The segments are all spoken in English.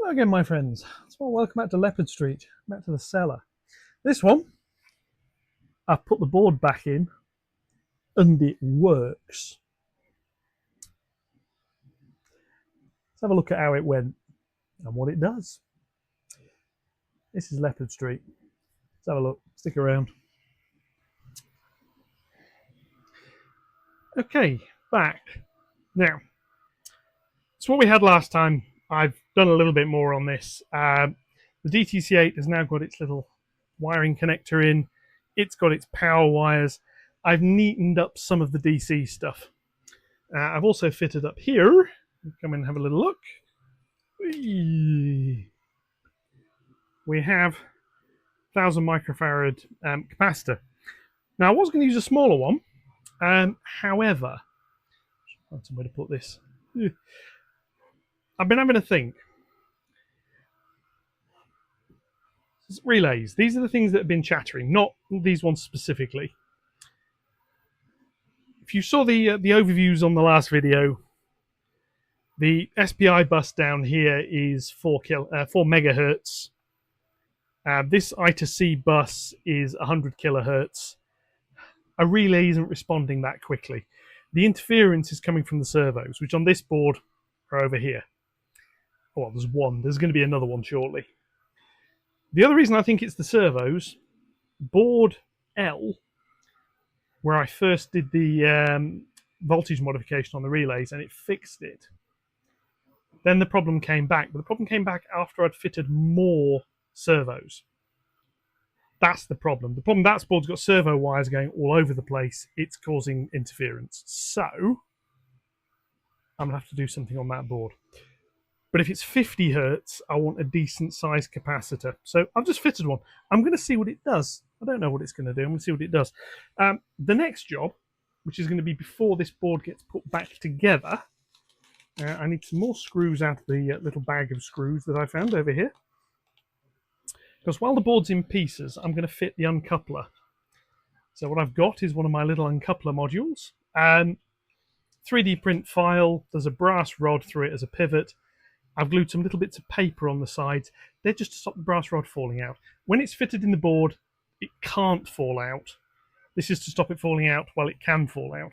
Hello again, my friends. So welcome back to Leopard Street, back to the cellar. This one, I've put the board back in and it works. Let's have a look at how it went and what it does. This is Leopard Street. Let's have a look, stick around. Okay, back. Now, it's what we had last time. I've done a little bit more on this. The DTC8 has now got its little wiring connector in. It's got its power wires. I've neatened up some of the DC stuff. I've also fitted up here. Come in and have a little look. We have 1000 microfarad capacitor. Now, I was going to use a smaller one. However, I'll find some way to put this. I've been having a think. Relays. These are the things that have been chattering, not these ones specifically. If you saw the overviews on the last video, the SPI bus down here is 4 megahertz. This I2C bus is 100 kilohertz. A relay isn't responding that quickly. The interference is coming from the servos, which on this board are over here. Oh, there's one. There's going to be another one shortly. The other reason I think it's the servos, board L, where I first did the voltage modification on the relays and it fixed it. Then the problem came back, but the problem came back after I'd fitted more servos. That's the problem. The problem, that board's got servo wires going all over the place. It's causing interference. So, I'm going to have to do something on that board. But if it's 50 hertz, I want a decent sized capacitor. So I've just fitted one. I'm going to see what it does. I don't know what it's going to do. I'm going to see what it does. The next job, which is going to be before this board gets put back together, I need some more screws out of the little bag of screws that I found over here. Because while the board's in pieces, I'm going to fit the uncoupler. So what I've got is one of my little uncoupler modules. 3D print file. There's a brass rod through it as a pivot. I've glued some little bits of paper on the sides. They're just to stop the brass rod falling out. When it's fitted in the board, it can't fall out. This is to stop it falling out while it can fall out.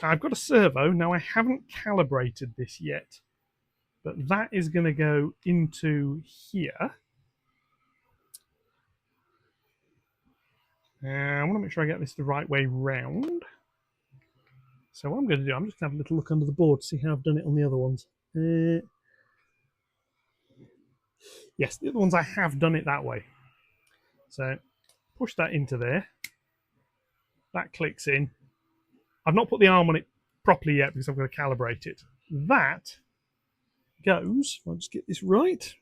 I've got a servo. Now, I haven't calibrated this yet, but that is going to go into here. I want to make sure I get this the right way round. So what I'm going to do, I'm just going to have a little look under the board to see how I've done it on the other ones. Yes, the other ones I have done it that way. So push that into there. That clicks in. I've not put the arm on it properly yet because I've got to calibrate it. That goes, I'll just get this right.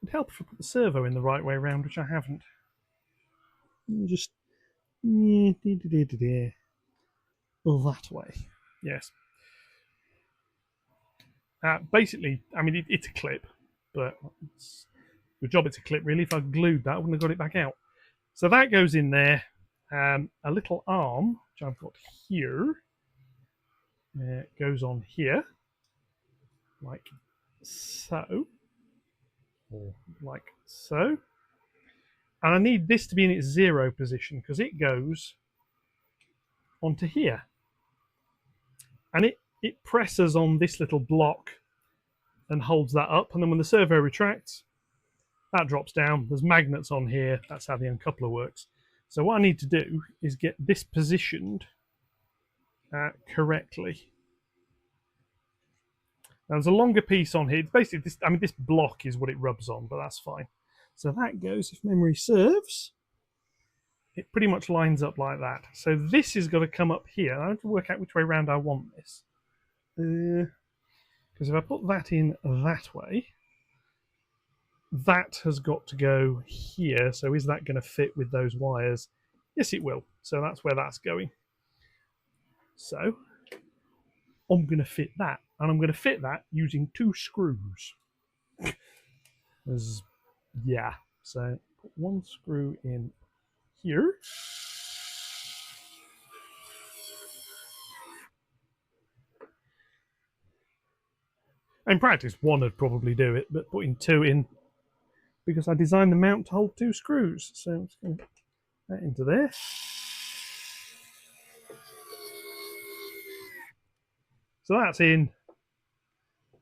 It'd help if I put the servo in the right way around, which I haven't. Just that way. Yes. Basically, I mean, it's a clip, but good job it's a clip, really. If I'd glued that, I wouldn't have got it back out. So that goes in there. A little arm, which I've got here, goes on here, like so, or like so. And I need this to be in its 0 position because it goes onto here. And it presses on this little block and holds that up. And then when the servo retracts, that drops down. There's magnets on here. That's how the uncoupler works. So what I need to do is get this positioned correctly. Now there's a longer piece on here. It's basically this. I mean, this block is what it rubs on, but that's fine. So that goes, if memory serves, it pretty much lines up like that. So this is going to come up here. I have to work out which way around I want this. Because if I put that in that way, that has got to go here. So is that going to fit with those wires? Yes, it will. So that's where that's going. So I'm going to fit that. And I'm going to fit that using 2 screws. Yeah. So put 1 screw in here. In practice, one would probably do it, but putting two in, because I designed the mount to hold two screws. So I'm just going to put that into there. So that's in.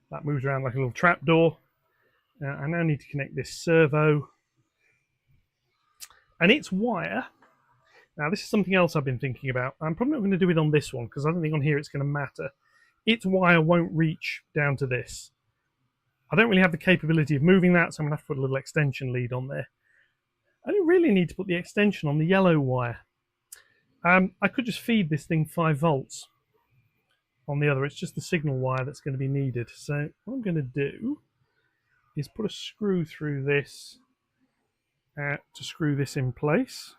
That moves around like a little trapdoor. I now need to connect this servo. And its wire. Now, this is something else I've been thinking about. I'm probably not going to do it on this one, because I don't think on here it's going to matter. Its wire won't reach down to this. I don't really have the capability of moving that, so I'm going to have to put a little extension lead on there. I don't really need to put the extension on the yellow wire. I could just feed this thing 5 volts on the other. It's just the signal wire that's going to be needed. So what I'm going to do is put a screw through this to screw this in place.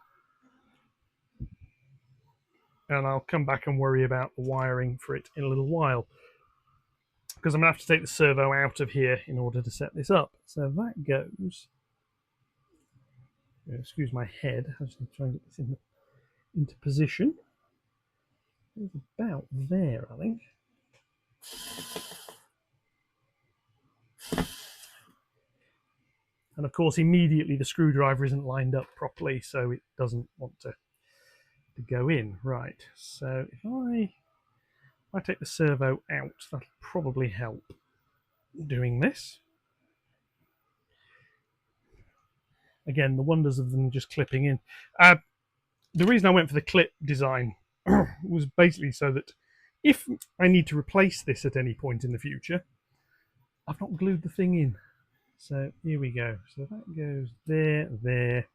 And I'll come back and worry about the wiring for it in a little while, because I'm going to have to take the servo out of here in order to set this up. So that goes... Excuse my head. I just need to try and get this into position. It's about there, I think. And of course, immediately the screwdriver isn't lined up properly, so it doesn't want to go in. Right, so if I take the servo out, that'll probably help doing this. Again, the wonders of them just clipping in. The reason I went for the clip design was basically so that if I need to replace this at any point in the future, I've not glued the thing in. So here we go. So that goes there, there,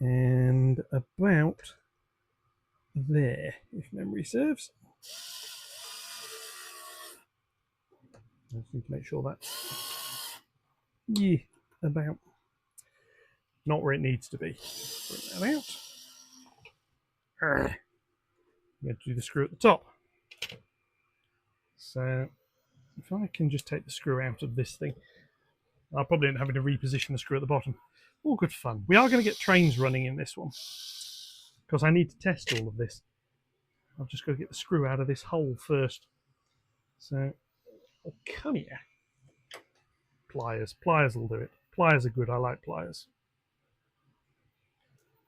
and about there, if memory serves. I just need to make sure that's about not where it needs to be. Bring that out. You have to do the screw at the top. So if I can just take the screw out of this thing, I'll probably end up having to reposition the screw at the bottom. All good fun. We are going to get trains running in this one, because I need to test all of this. I've just got to get the screw out of this hole first. So, oh, come here. Pliers. Pliers will do it. Pliers are good. I like pliers.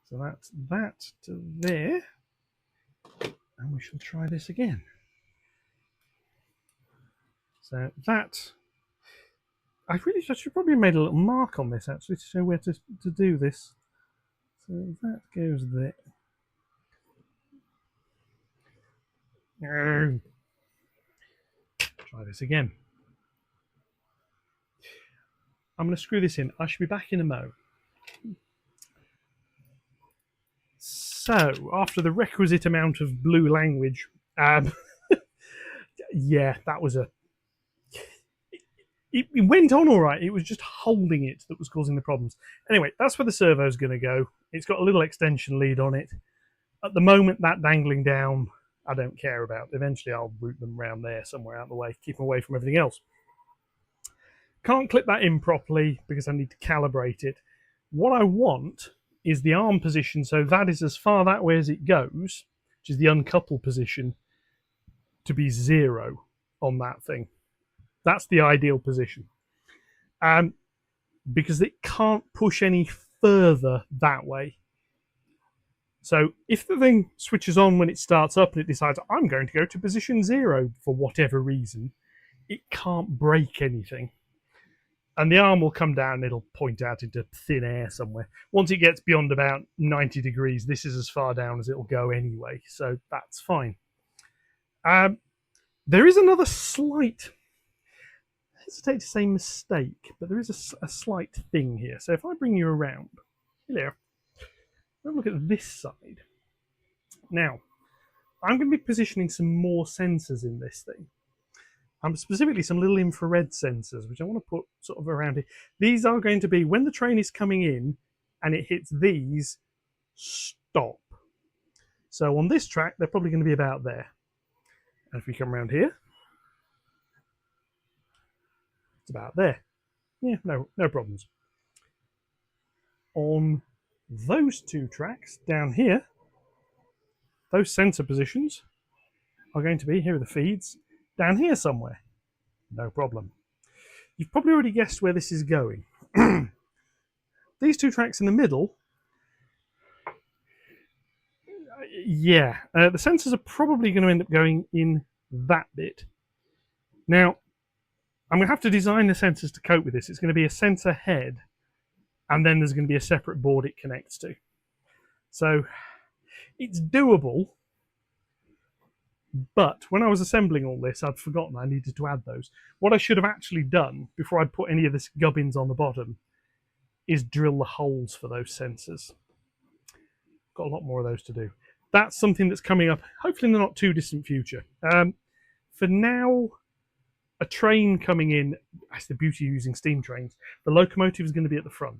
So that's that to there. And we shall try this again. So that... I should probably have made a little mark on this, actually, to show where to do this. So that goes there. No. Try this again. I'm going to screw this in. I should be back in a mo. So, after the requisite amount of blue language, yeah, that was a... It went on all right. It was just holding it that was causing the problems. Anyway, that's where the servo's going to go. It's got a little extension lead on it. At the moment, that dangling down, I don't care about. Eventually, I'll route them around there somewhere out of the way, keep them away from everything else. Can't clip that in properly because I need to calibrate it. What I want is the arm position, so that is as far that way as it goes, which is the uncouple position, to be 0 on that thing. That's the ideal position. Because it can't push any further that way. So if the thing switches on when it starts up and it decides, I'm going to go to position 0 for whatever reason, it can't break anything. And the arm will come down and it'll point out into thin air somewhere. Once it gets beyond about 90 degrees, this is as far down as it'll go anyway, so that's fine. There is another slight... I hesitate to say mistake, but there is a slight thing here. So if I bring you around, here, have a look at this side. Now, I'm going to be positioning some more sensors in this thing. Specifically some little infrared sensors, which I want to put sort of around here. These are going to be, when the train is coming in and it hits these, stop. So on this track, they're probably going to be about there. And if we come around here, it's about there. Yeah, no problems. On those two tracks down here, those sensor positions are going to be, here are the feeds, down here somewhere. No problem. You've probably already guessed where this is going. These two tracks in the middle, yeah, the sensors are probably going to end up going in that bit. Now, I'm going to have to design the sensors to cope with this. It's going to be a sensor head, and then there's going to be a separate board it connects to. So it's doable, but when I was assembling all this, I'd forgotten I needed to add those. What I should have actually done before I'd put any of this gubbins on the bottom is drill the holes for those sensors. Got a lot more of those to do. That's something that's coming up, hopefully in the not too distant future. For now, a train coming in, that's the beauty of using steam trains, the locomotive is going to be at the front.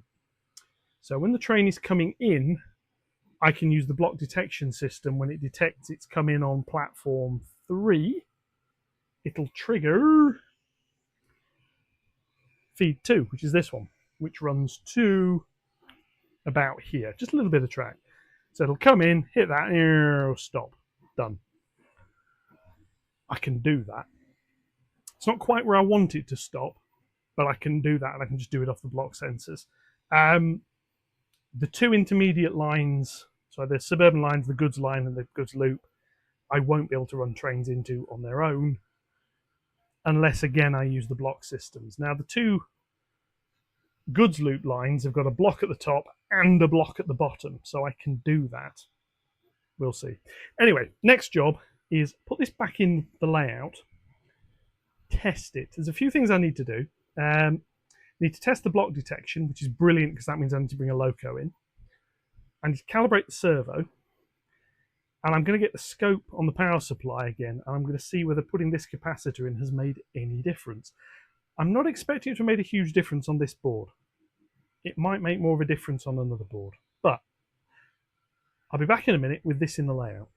So when the train is coming in, I can use the block detection system. When it detects it's come in on platform 3, it'll trigger feed 2, which is this one, which runs to about here, just a little bit of track. So it'll come in, hit that, stop, done. I can do that. It's not quite where I want it to stop, but I can do that, and I can just do it off the block sensors. The two intermediate lines, so the suburban lines, the goods line and the goods loop, I won't be able to run trains into on their own, unless, again, I use the block systems. Now, the two goods loop lines have got a block at the top and a block at the bottom, so I can do that. We'll see. Anyway, next job is put this back in the layout, test it. There's a few things I need to do. Need to test the block detection, which is brilliant because that means I need to bring a loco in. I need to calibrate the servo, and I'm going to get the scope on the power supply again, and I'm going to see whether putting this capacitor in has made any difference. I'm not expecting it to have made a huge difference on this board. It might make more of a difference on another board, but I'll be back in a minute with this in the layout.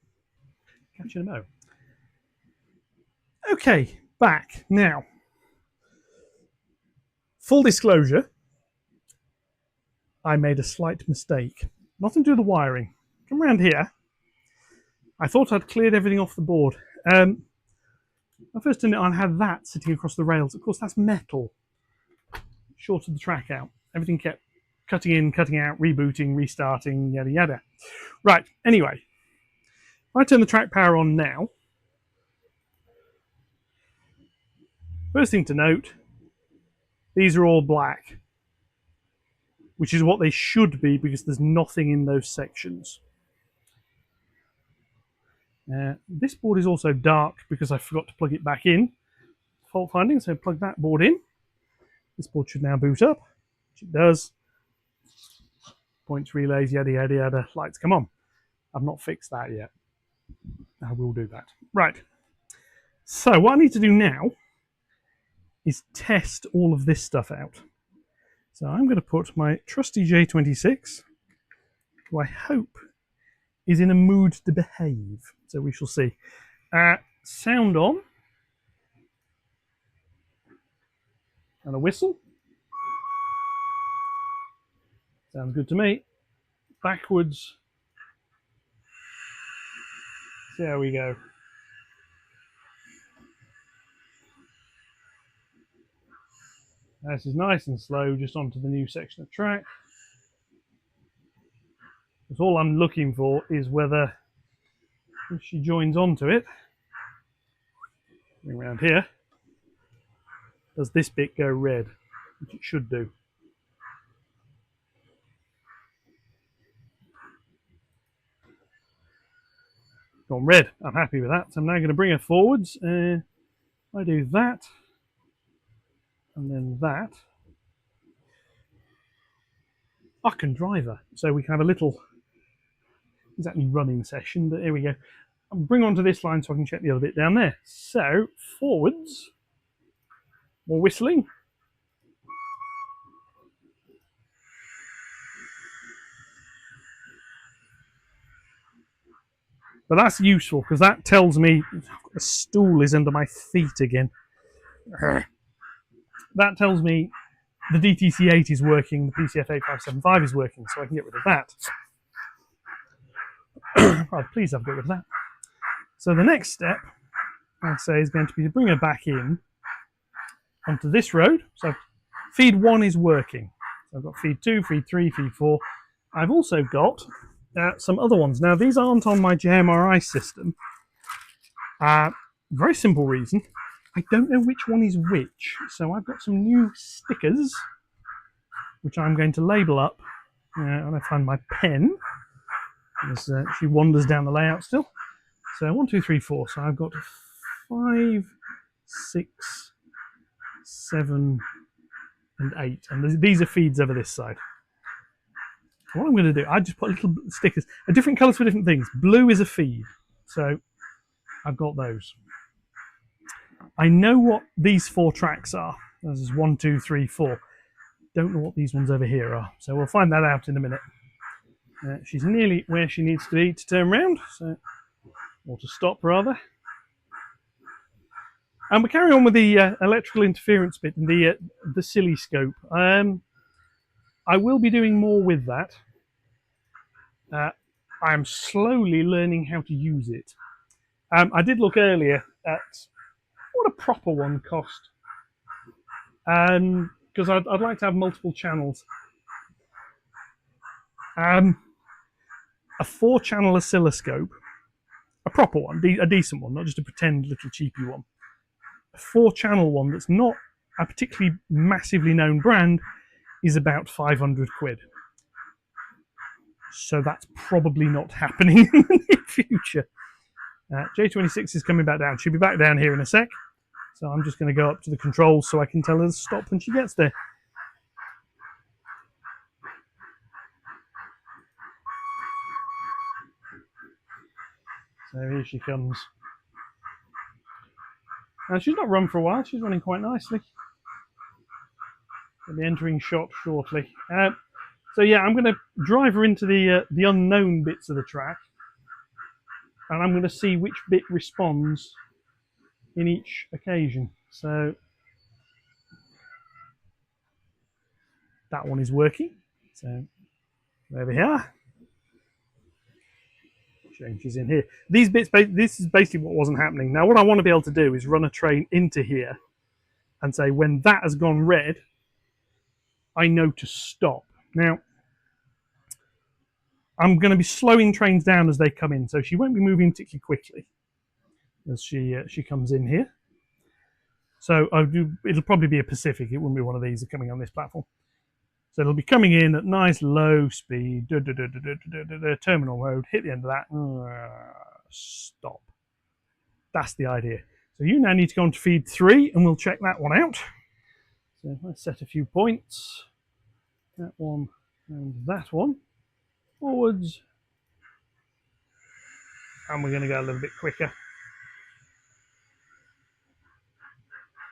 Catch you in a mo. Okay, back now. Full disclosure, I made a slight mistake. Nothing to do with the wiring. Come around here. I thought I'd cleared everything off the board. I first did it, I had that sitting across the rails. Of course, that's metal. Shorted the track out. Everything kept cutting in, cutting out, rebooting, restarting, yada yada. Right, anyway. If I turn the track power on now, first thing to note, these are all black, which is what they should be because there's nothing in those sections. This board is also dark because I forgot to plug it back in. Fault finding, so plug that board in. This board should now boot up, which it does. Points, relays, yada yada yada. Lights come on. I've not fixed that yet. I will do that. Right. So what I need to do now is test all of this stuff out. So I'm going to put my trusty J26, who I hope is in a mood to behave. So we shall see. Sound on. And a whistle. Sounds good to me. Backwards. There we go. This is nice and slow, just onto the new section of track. Because all I'm looking for is whether, if she joins onto it, bring around here, does this bit go red, which it should do. Gone red. I'm happy with that. So I'm now going to bring her forwards. I do that, and then that. I can drive her, so we can have a little, exactly running session, but here we go. I'll bring onto this line so I can check the other bit down there. So, forwards, more whistling. But that's useful because that tells me the stool is under my feet again. That tells me the DTC8 is working, the PCF8575 is working, so I can get rid of that. Rather pleased I've got rid of that. So the next step, I'd say, is going to be to bring her back in onto this road. So feed 1 is working. So I've got feed 2, feed 3, feed 4. I've also got some other ones. Now, these aren't on my JMRI system. Very simple reason. I don't know which one is which. So I've got some new stickers, which I'm going to label up. And I find my pen, as she wanders down the layout still. So 1, 2, 3, 4. So I've got 5, 6, 7, and 8. And these are feeds over this side. What I'm going to do, I just put little stickers, different colours for different things. Blue is a feed, so I've got those. I know what these 4 tracks are. This is 1, 2, 3, 4. Don't know what these ones over here are, so we'll find that out in a minute. She's nearly where she needs to be to turn round, or to stop rather. And we carry on with the electrical interference bit and the oscilloscope. I will be doing more with that. I am slowly learning how to use it. I did look earlier at what a proper one cost, because I'd like to have multiple channels. A 4-channel oscilloscope, a proper one, a decent one, not just a pretend little cheapy one. A 4-channel one that's not a particularly massively known brand is about 500 quid. So that's probably not happening in the near future. J26 is coming back down. She'll be back down here in a sec. So I'm just going to go up to the controls so I can tell her to stop when she gets there. So here she comes. She's not run for a while. She's running quite nicely. She'll be entering shot shortly. So yeah, I'm going to drive her into the unknown bits of the track, and I'm going to see which bit responds in each occasion. So that one is working. So there we are. Changes in here. These bits, this is basically what wasn't happening. Now, what I want to be able to do is run a train into here and say when that has gone red, I know to stop. Now, I'm going to be slowing trains down as they come in, so she won't be moving particularly quickly as she comes in here. So it'll probably be a Pacific. It wouldn't be one of these coming on this platform. So it'll be coming in at nice low speed, terminal road, hit the end of that, stop. That's the idea. So you now need to go on to feed 3, and we'll check that one out. So let's set a few points. That one and that one. Forwards. And we're going to go a little bit quicker.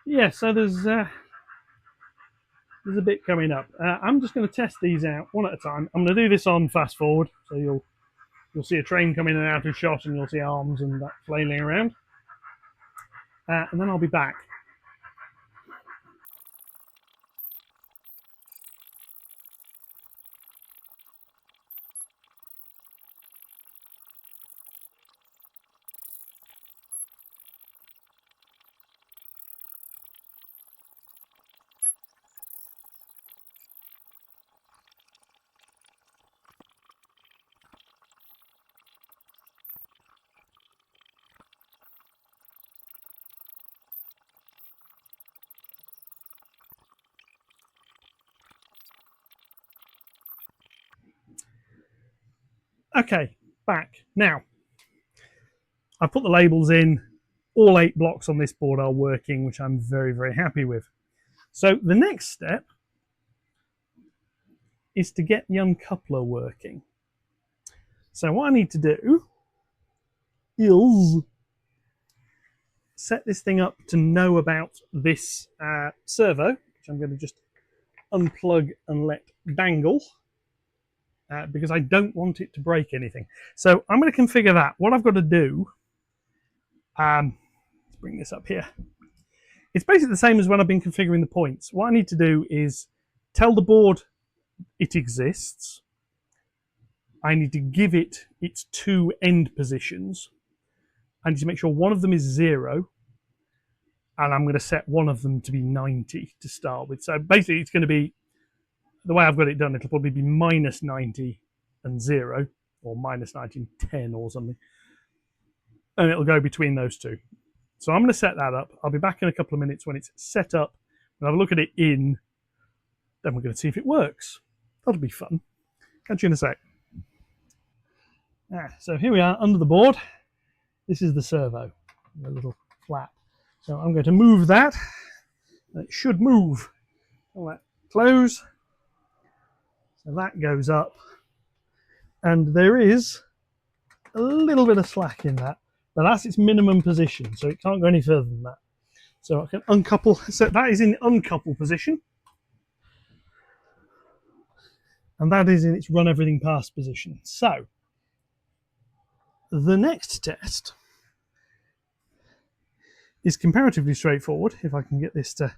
Yeah, so there's a bit coming up. I'm just going to test these out one at a time. I'm going to do this on fast forward, so you'll see a train come in and out of shot, and you'll see arms and that flailing around. And then I'll be back. Okay, back. Now, I've put the labels in. All 8 blocks on this board are working, which I'm very, very happy with. So the next step is to get the uncoupler working. So what I need to do is set this thing up to know about this servo, which I'm going to just unplug and let dangle. Because I don't want it to break anything. So I'm going to configure that. What I've got to do, let's bring this up here. It's basically the same as when I've been configuring the points. What I need to do is tell the board it exists. I need to give it its 2 end positions. I need to make sure one of them is 0 and I'm going to set one of them to be 90 to start with. So basically it's going to be, the way I've got it done, it'll probably be minus 90 and 0, or minus 90 and 10 or something. And it'll go between those two. So I'm going to set that up. I'll be back in a couple of minutes when it's set up. We'll have a look at it in, then we're going to see if it works. That'll be fun. Catch you in a sec. So here we are under the board. This is the servo, the little flap. So I'm going to move that. It should move. All that close. So that goes up. And there is a little bit of slack in that. But that's its minimum position, so it can't go any further than that. So I can uncouple. So that is in uncouple position. And that is in its run everything past position. So the next test is comparatively straightforward, if I can get this to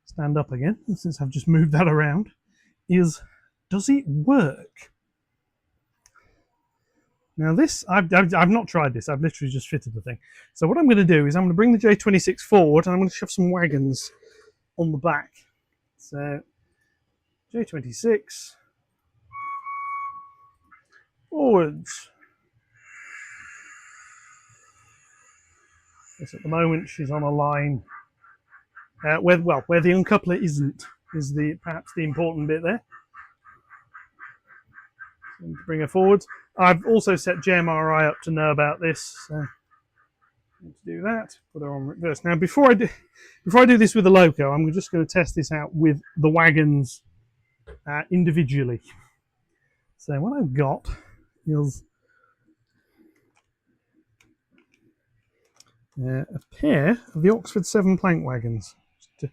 stand up again, since I've just moved that around, is does it work? Now this, I've not tried this, I've literally just fitted the thing. So what I'm going to do is I'm going to bring the J26 forward and I'm going to shove some wagons on the back. So J26 forwards. Yes, at the moment she's on a line where the uncoupler isn't, is perhaps the important bit there. And to bring her forward. I've also set JMRI up to know about this. So let's do that. Put her on reverse. Now, before I do this with the loco, I'm just going to test this out with the wagons individually. So what I've got is a pair of the Oxford 7 plank wagons. Just to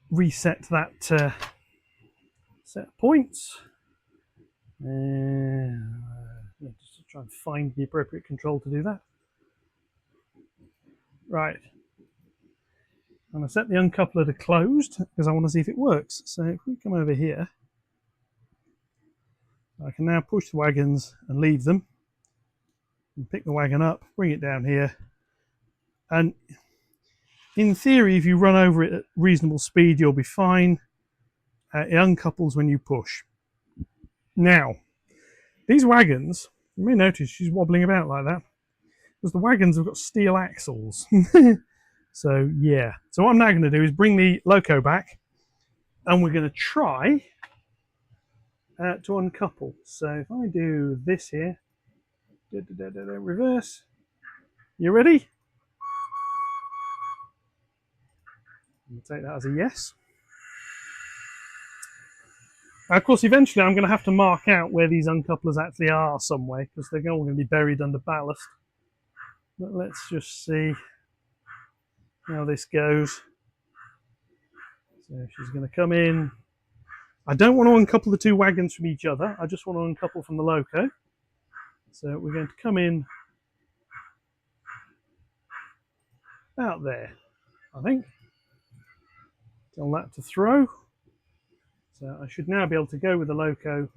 reset that set of points. Just to try and find the appropriate control to do that. Right. I'm going to set the uncoupler to closed because I want to see if it works. So if we come over here, I can now push the wagons and leave them. And pick the wagon up, bring it down here. And in theory, if you run over it at reasonable speed, you'll be fine. It uncouples when you push. Now, these wagons, you may notice she's wobbling about like that, because the wagons have got steel axles. So, yeah. So what I'm now going to do is bring the loco back, and we're going to try to uncouple. So if I do this here, reverse, you ready? I'm going to take that as a yes. Of course, eventually I'm going to have to mark out where these uncouplers actually are somewhere, because they're all going to be buried under ballast. But let's just see how this goes. So she's going to come in. I don't want to uncouple the two wagons from each other. I just want to uncouple from the loco. So we're going to come in about there, I think. Tell that to throw. So I should now be able to go with the loco,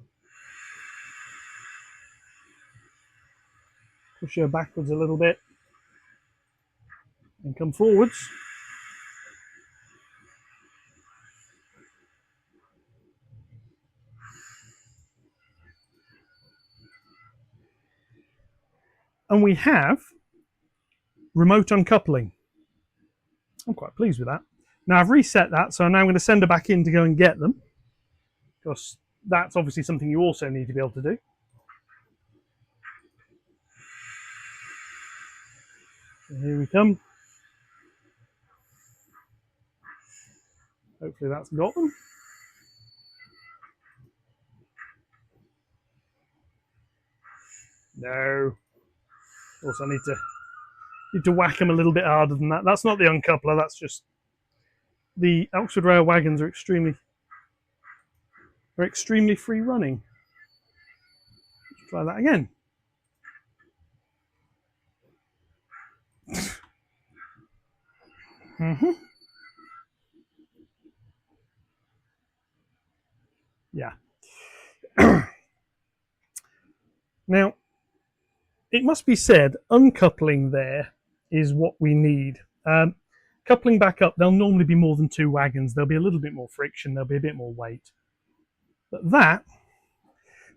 push her backwards a little bit, and come forwards. And we have remote uncoupling. I'm quite pleased with that. Now I've reset that, so now I'm going to send her back in to go and get them, because that's obviously something you also need to be able to do. So here we come. Hopefully that's got them. No. Of course, I need to whack them a little bit harder than that. That's not the uncoupler, that's just the Oxford Rail wagons are extremely free running. Let's try that again. Yeah. Now, it must be said, uncoupling there is what we need. Coupling back up, there'll normally be more than 2 wagons. There'll be a little bit more friction. There'll be a bit more weight. But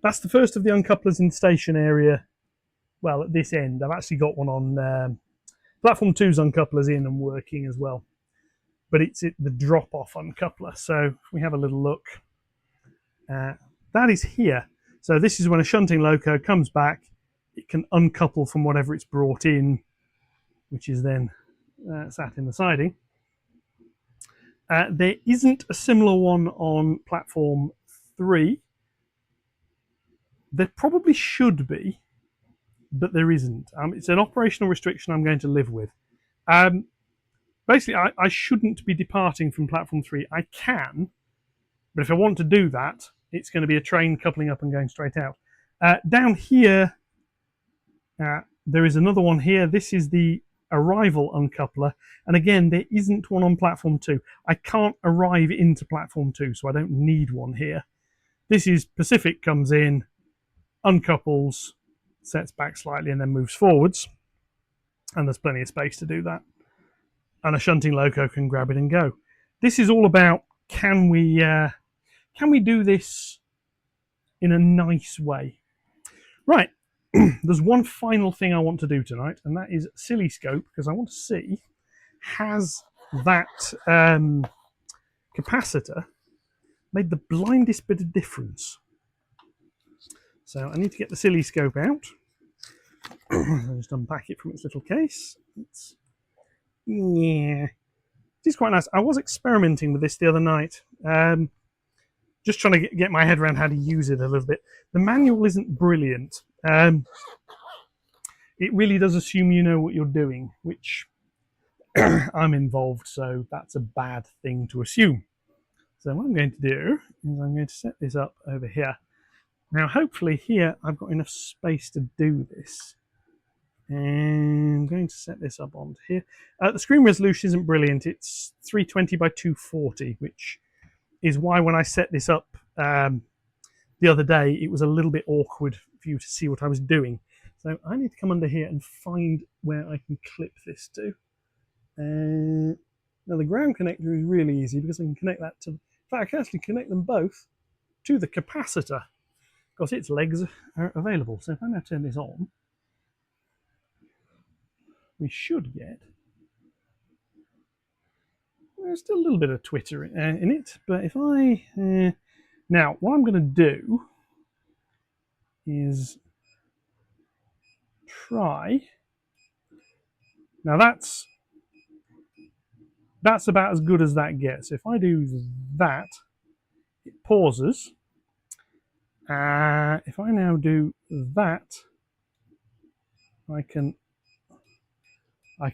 that's the first of the uncouplers in the station area. Well, at this end, I've actually got one on platform 2's uncouplers in and working as well. But it's the drop-off uncoupler. So if we have a little look, that is here. So this is when a shunting loco comes back, it can uncouple from whatever it's brought in, which is then sat in the siding. There isn't a similar one on platform 3. There probably should be, but there isn't. It's an operational restriction I'm going to live with. Basically, I shouldn't be departing from platform 3. I can, but if I want to do that, it's going to be a train coupling up and going straight out. Down here, there is another one here. This is the arrival uncoupler. And again, there isn't one on platform 2. I can't arrive into platform 2, so I don't need one here. This is Pacific comes in, uncouples, sets back slightly, and then moves forwards. And there's plenty of space to do that. And a shunting loco can grab it and go. This is all about, can we do this in a nice way? Right, there's one final thing I want to do tonight, and that is Oscilloscope, because I want to see, has that capacitor made the blindest bit of difference? So I need to get the Oscilloscope out. I'll just unpack it from its little case. Yeah, it's quite nice. I was experimenting with this the other night, just trying to get my head around how to use it a little bit. The manual isn't brilliant. It really does assume you know what you're doing, which I'm involved, so that's a bad thing to assume. So what I'm going to do is I'm going to set this up over here. Now, hopefully here I've got enough space to do this. And I'm going to set this up onto here. The screen resolution isn't brilliant. It's 320 by 240, which is why when I set this up the other day, it was a little bit awkward for you to see what I was doing. So I need to come under here and find where I can clip this to. Now the ground connector is really easy because I can connect that to, in fact I can actually connect them both to the capacitor because its legs are available. So if I now turn this on, we should get, there's still a little bit of twitter in it, but if I, now what I'm going to do is try, now that's about as good as that gets. If I do that, it pauses. If I now do that, I can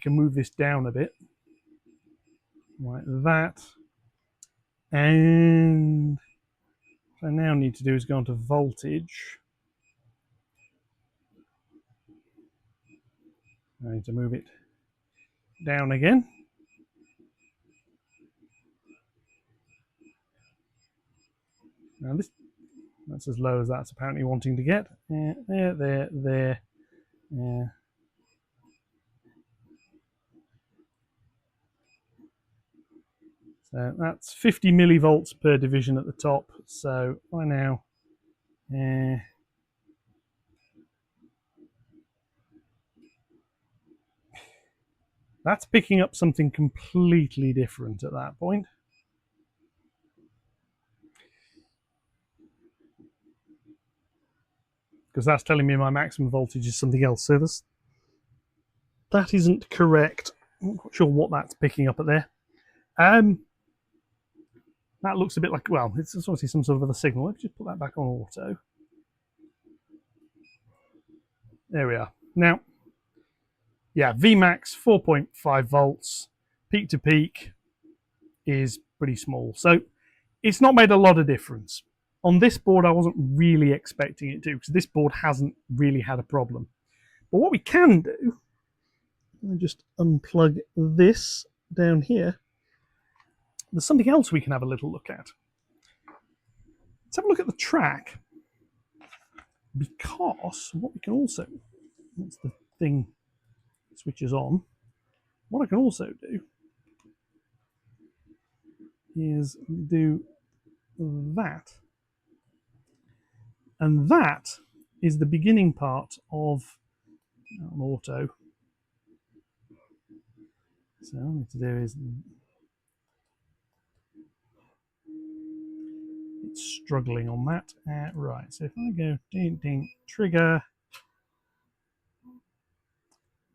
move this down a bit, like that. And what I now need to do is go onto voltage. I need to move it down again. Now that's as low as that's apparently wanting to get. There. So that's 50 millivolts per division at the top. So I now, that's picking up something completely different at that point. Because that's telling me my maximum voltage is something else. So that isn't correct. I'm not quite sure what that's picking up at there. That looks a bit like, well, it's obviously some sort of other signal. Let's just put that back on auto. There we are. Now, yeah, Vmax 4.5 volts, peak to peak is pretty small. So it's not made a lot of difference. On this board, I wasn't really expecting it to, because this board hasn't really had a problem. But what we can do, let me just unplug this down here. There's something else we can have a little look at. Let's have a look at the track. Because what we can also, once the thing switches on, what I can also do is do that. And that is the beginning part of on auto. So all I need to do is it's struggling on that. Right, so if I go ding ding trigger,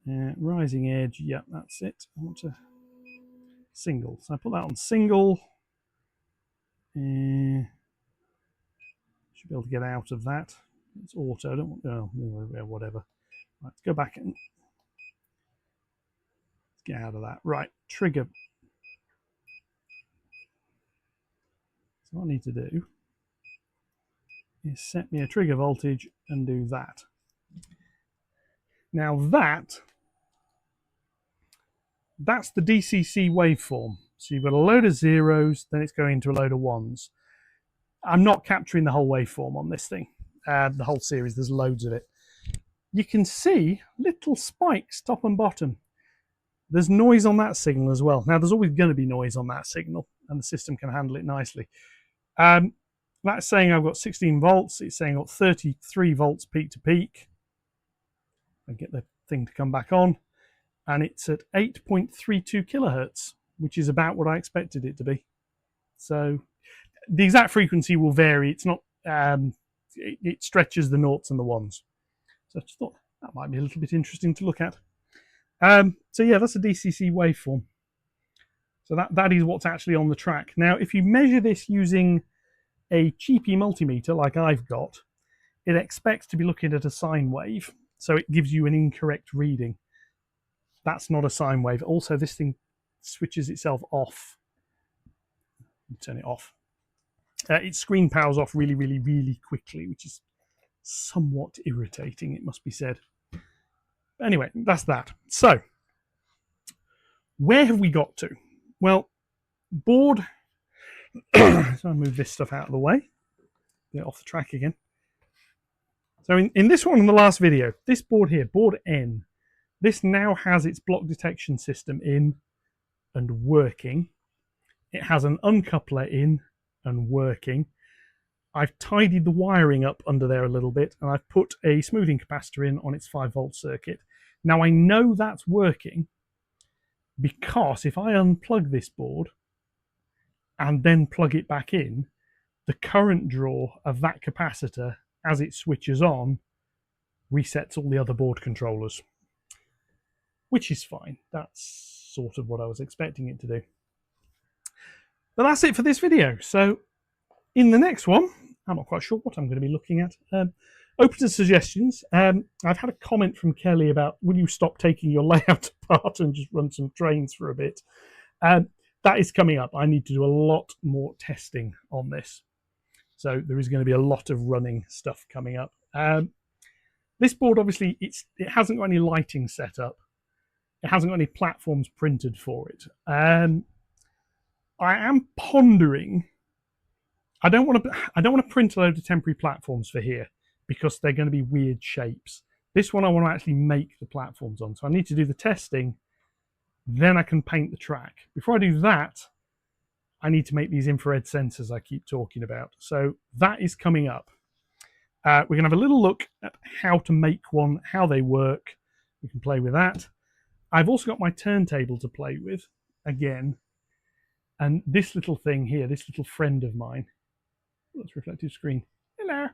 rising edge, yeah, that's it. I want to single, so I put that on single. Should be able to get out of that. It's auto. I don't want. Oh, whatever. Right, let's go back and let's get out of that. Right, trigger. So what I need to do is set me a trigger voltage and do that. Now that's the DCC waveform. So you've got a load of zeros, then it's going to a load of ones. I'm not capturing the whole waveform on this thing. The whole series, there's loads of it. You can see little spikes top and bottom. There's noise on that signal as well. Now there's always going to be noise on that signal and the system can handle it nicely. That's saying I've got 16 volts. It's saying I've got 33 volts peak to peak. I get the thing to come back on. And it's at 8.32 kilohertz, which is about what I expected it to be. So the exact frequency will vary. It's not, it stretches the noughts and the ones. So I just thought that might be a little bit interesting to look at. So yeah, that's a DCC waveform. So that is what's actually on the track. Now, if you measure this using a cheapy multimeter like I've got, it expects to be looking at a sine wave. So it gives you an incorrect reading. That's not a sine wave. Also, this thing switches itself off. Turn it off. Its screen powers off really, really, really quickly, which is somewhat irritating, it must be said. Anyway, that's that. So, where have we got to? Well, board. So I move this stuff out of the way. Get off the track again. So in this one in the last video, this board here, board N, this now has its block detection system in and working. It has an uncoupler in and working. I've tidied the wiring up under there a little bit and I've put a smoothing capacitor in on its 5-volt circuit. Now I know that's working because if I unplug this board and then plug it back in, the current draw of that capacitor as it switches on resets all the other board controllers, which is fine. That's sort of what I was expecting it to do. But that's it for this video. So in the next one, I'm not quite sure what I'm going to be looking at. Open to suggestions. I've had a comment from Kelly about, will you stop taking your layout apart and just run some trains for a bit? That is coming up. I need to do a lot more testing on this. So there is going to be a lot of running stuff coming up. This board, obviously, it hasn't got any lighting set up. It hasn't got any platforms printed for it. I am pondering. I don't want to print a load of temporary platforms for here because they're going to be weird shapes. This one I want to actually make the platforms on. So I need to do the testing, then I can paint the track. Before I do that, I need to make these infrared sensors I keep talking about. So that is coming up. We're going to have a little look at how to make one, how they work. We can play with that. I've also got my turntable to play with again. And this little thing here, this little friend of mine, that's reflective screen, hello,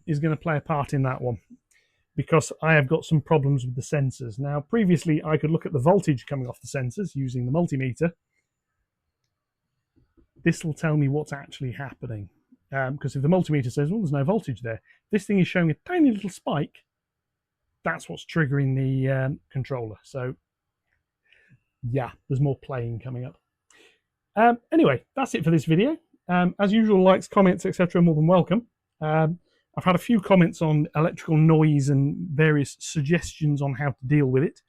is going to play a part in that one because I have got some problems with the sensors. Now, previously, I could look at the voltage coming off the sensors using the multimeter. This will tell me what's actually happening. Because if the multimeter says, well, there's no voltage there, this thing is showing a tiny little spike. That's what's triggering the controller. So, yeah, there's more playing coming up. Anyway, that's it for this video. As usual, likes, comments, etc. are more than welcome. I've had a few comments on electrical noise and various suggestions on how to deal with it,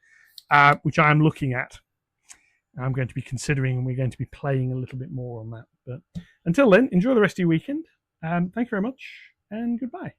which I am looking at. I'm going to be considering, and we're going to be playing a little bit more on that. But until then, enjoy the rest of your weekend. Thank you very much, and goodbye.